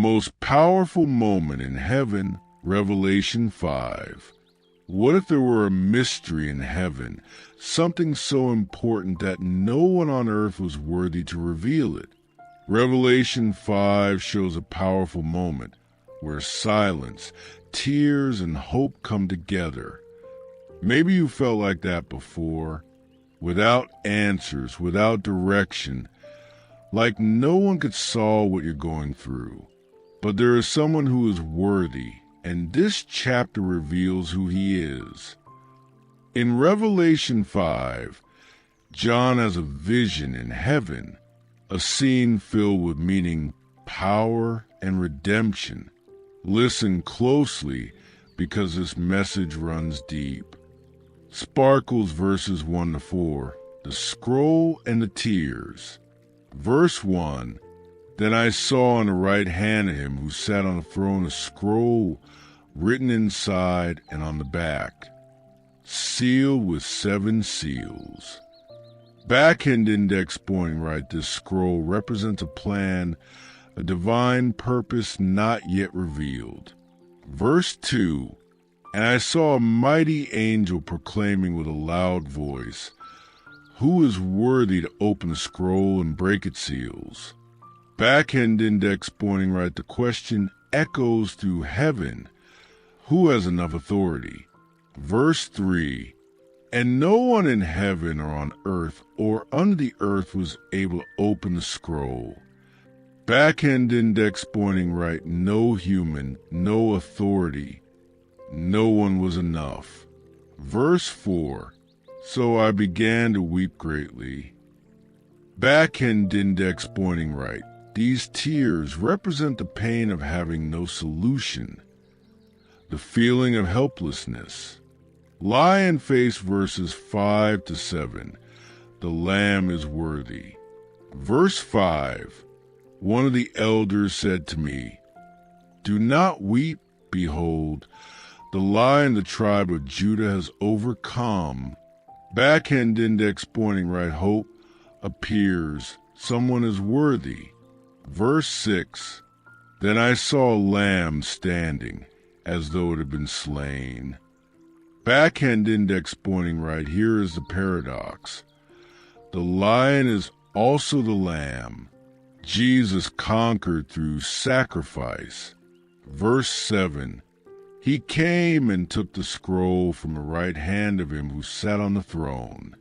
most powerful moment in heaven, Revelation 5. What if there were a mystery in heaven, something so important that no one on earth was worthy to reveal it? Revelation 5 shows a powerful moment where silence, tears, and hope come together. Maybe you felt like that before, without answers, without direction, like no one could solve what you're going through. But there is someone who is worthy, and this chapter reveals who he is. In Revelation 5, John has a vision in heaven, a scene filled with meaning, power, and redemption. Listen closely, because this message runs deep. Sparkles verses 1-4, the scroll and the tears. Verse 1, then I saw on the right hand of him who sat on the throne a scroll written inside and on the back, sealed with 7 seals. Backhand index pointing right, this scroll represents a plan, a divine purpose not yet revealed. Verse 2, and I saw a mighty angel proclaiming with a loud voice, who is worthy to open the scroll and break its seals? Backhand index pointing right, the question echoes through heaven, who has enough authority? Verse 3, and no one in heaven or on earth or under the earth was able to open the scroll. Backhand index pointing right, no human, no authority. No one was enough. Verse 4, so I began to weep greatly. Backhand index pointing right, these tears represent the pain of having no solution, the feeling of helplessness. Lion face verses 5-7, the Lamb is worthy. Verse 5, one of the elders said to me, do not weep, behold, the Lion, the tribe of Judah, has overcome. Backhand index pointing right, hope appears, someone is worthy. Verse 6, then I saw a lamb standing, as though it had been slain. Backhand index pointing right, here is the paradox. The lion is also the lamb. Jesus conquered through sacrifice. Verse 7, he came and took the scroll from the right hand of him who sat on the throne.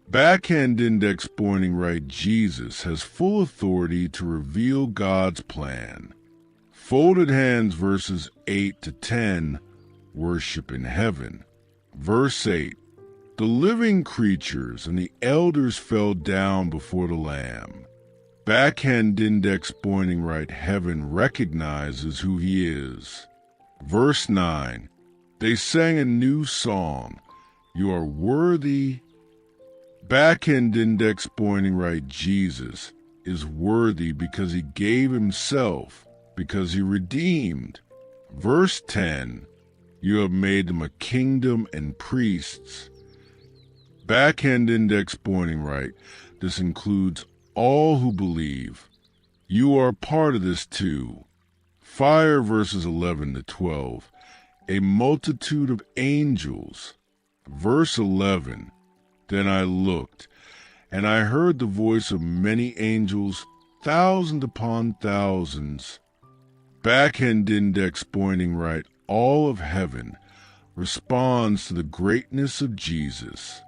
Backhand index pointing right, Jesus has full authority to reveal God's plan. Folded hands verses 8-10, worship in heaven. Verse 8, the living creatures and the elders fell down before the Lamb. Backhand index pointing right, heaven recognizes who he is. Verse 9, they sang a new song, you are worthy. Backhand index pointing right, Jesus is worthy because he gave himself, because he redeemed. Verse 10, you have made them a kingdom and priests. Backhand index pointing right, this includes all who believe. You are part of this too. Fire verses 11-12, a multitude of angels. Verse 11, then I looked, and I heard the voice of many angels, thousands upon thousands. Backhand index pointing right, all of heaven responds to the greatness of Jesus.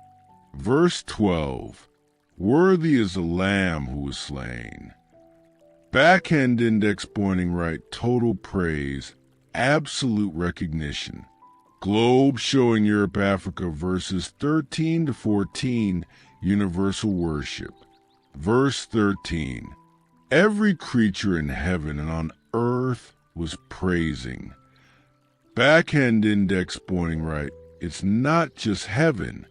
Verse 12, worthy is the Lamb who was slain. Backhand index pointing right, total praise, absolute recognition. Globe showing Europe, Africa, verses 13-14, universal worship. Verse 13, every creature in heaven and on earth was praising. Backhand index pointing right, it's not just heaven.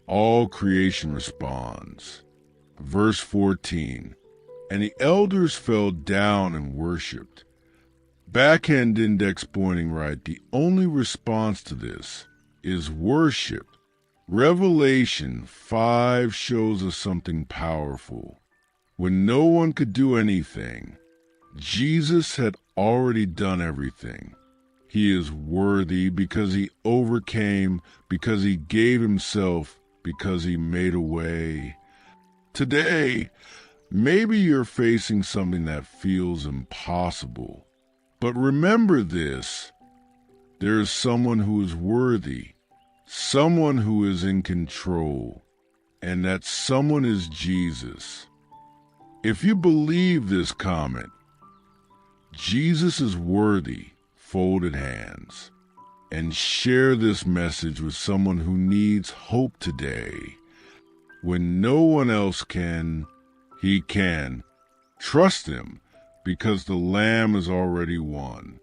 All creation responds. Verse 14, and the elders fell down and worshipped. Backhand index pointing right, the only response to this is worship. Revelation 5 shows us something powerful. When no one could do anything, Jesus had already done everything. He is worthy because he overcame, because he gave himself, because he made a way. Today, maybe you're facing something that feels impossible. But remember this: there is someone who is worthy, someone who is in control, and that someone is Jesus. If you believe this comment, Jesus is worthy, folded hands, and share this message with someone who needs hope today. When no one else can, he can. Trust him, because the Lamb has already won.